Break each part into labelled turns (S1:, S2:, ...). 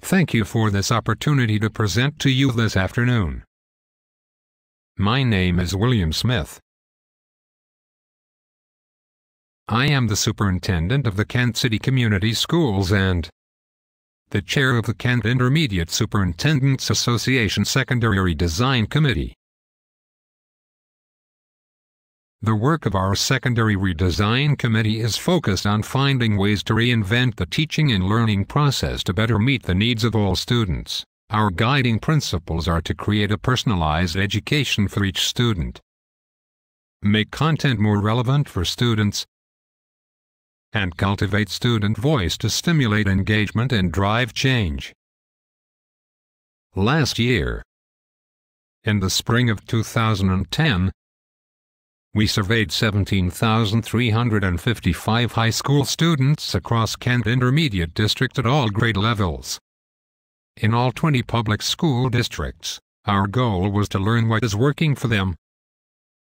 S1: Thank you for this opportunity to present to you this afternoon. My name is William Smith. I am the Superintendent of the Kent City Community Schools and the Chair of the Kent Intermediate Superintendents Association Secondary Redesign Committee. The work of our Secondary Redesign Committee is focused on finding ways to reinvent the teaching and learning process to better meet the needs of all students. Our guiding principles are to create a personalized education for each student, make content more relevant for students, and cultivate student voice to stimulate engagement and drive change. Last year, in the spring of 2010, we surveyed 17,355 high school students across Kent Intermediate District at all grade levels. In all 20 public school districts, our goal was to learn what is working for them,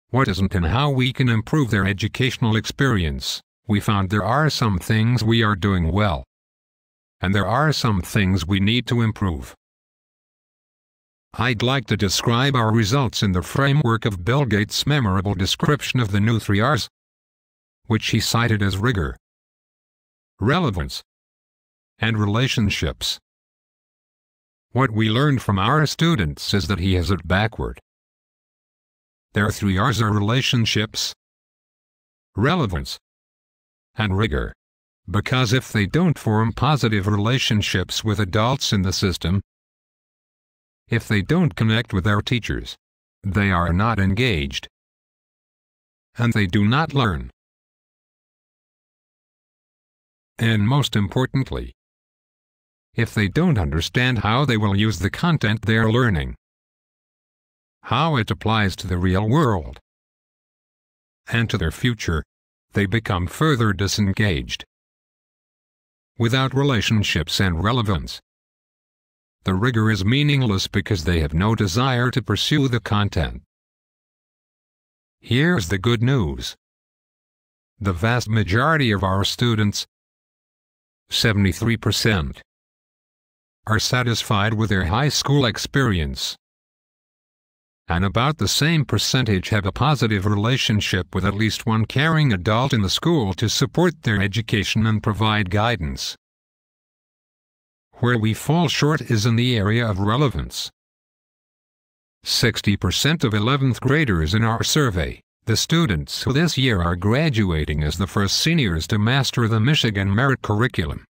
S1: what isn't, and how we can improve their educational experience. We found there are some things we are doing well, and there are some things we need to improve. I'd like to describe our results in the framework of Bill Gates' memorable description of the new 3 R's, which he cited as rigor, relevance, and relationships. What we learned from our students is that he has it backward. Their 3 R's are relationships, relevance, and rigor, because if they don't form positive relationships with adults in the system, if they don't connect with their teachers, they are not engaged, and they do not learn. And most importantly, if they don't understand how they will use the content they are learning, how it applies to the real world, and to their future, they become further disengaged. Without relationships and relevance, the rigor is meaningless because they have no desire to pursue the content. Here's the good news. The vast majority of our students, 73%, are satisfied with their high school experience, and about the same percentage have a positive relationship with at least one caring adult in the school to support their education and provide guidance. Where we fall short is in the area of relevance. 60% of 11th graders in our survey, the students who this year are graduating as the first seniors to master the Michigan Merit Curriculum,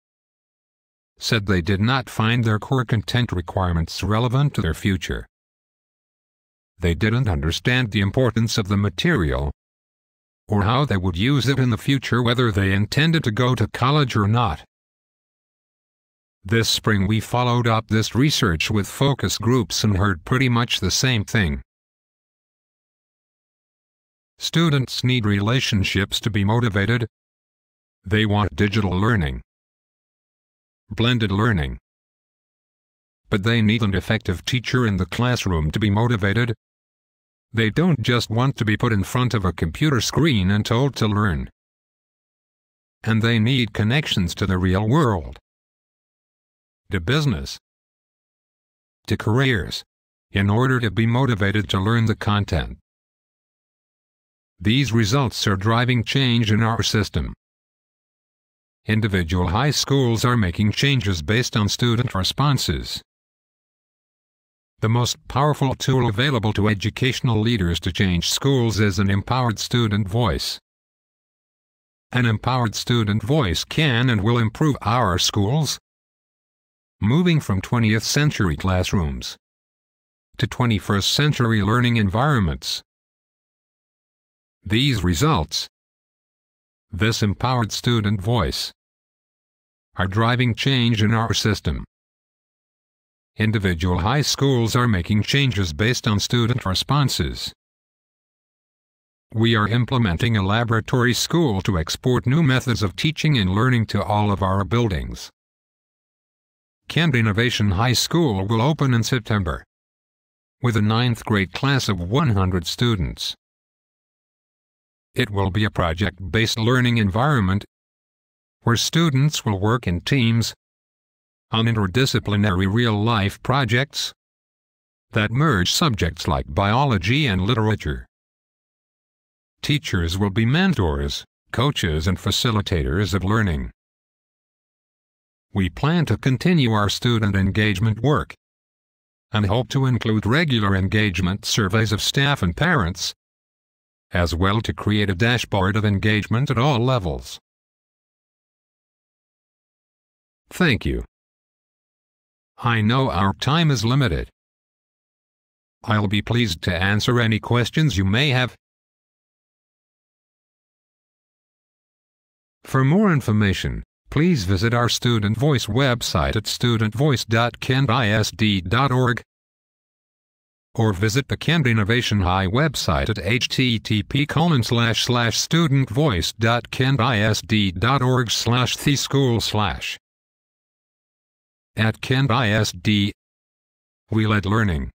S1: said they did not find their core content requirements relevant to their future. They didn't understand the importance of the material, or how they would use it in the future, whether they intended to go to college or not. This spring we followed up this research with focus groups and heard pretty much the same thing. Students need relationships to be motivated. They want digital learning, blended learning. But they need an effective teacher in the classroom to be motivated. They don't just want to be put in front of a computer screen and told to learn. And they need connections to the real world, to business, to careers, in order to be motivated to learn the content. These results are driving change in our system. Individual high schools are making changes based on student responses. The most powerful tool available to educational leaders to change schools is an empowered student voice. An empowered student voice can and will improve our schools, moving from 20th century classrooms to 21st century learning environments. These results, this empowered student voice, are driving change in our system. Individual high schools are making changes based on student responses. We are implementing a laboratory school to export new methods of teaching and learning to all of our buildings. Kent Innovation High School will open in September, with a 9th grade class of 100 students. It will be a project-based learning environment where students will work in teams, on interdisciplinary real-life projects that merge subjects like biology and literature. Teachers will be mentors, coaches and facilitators of learning. We plan to continue our student engagement work and hope to include regular engagement surveys of staff and parents, as well to create a dashboard of engagement at all levels. Thank you. I know our time is limited. I'll be pleased to answer any questions you may have. For more information, please visit our Student Voice website at studentvoice.kentisd.org or visit the Kent Innovation High website at http://studentvoice.kentisd.org/theschool/. At Kent ISD, we lead learning.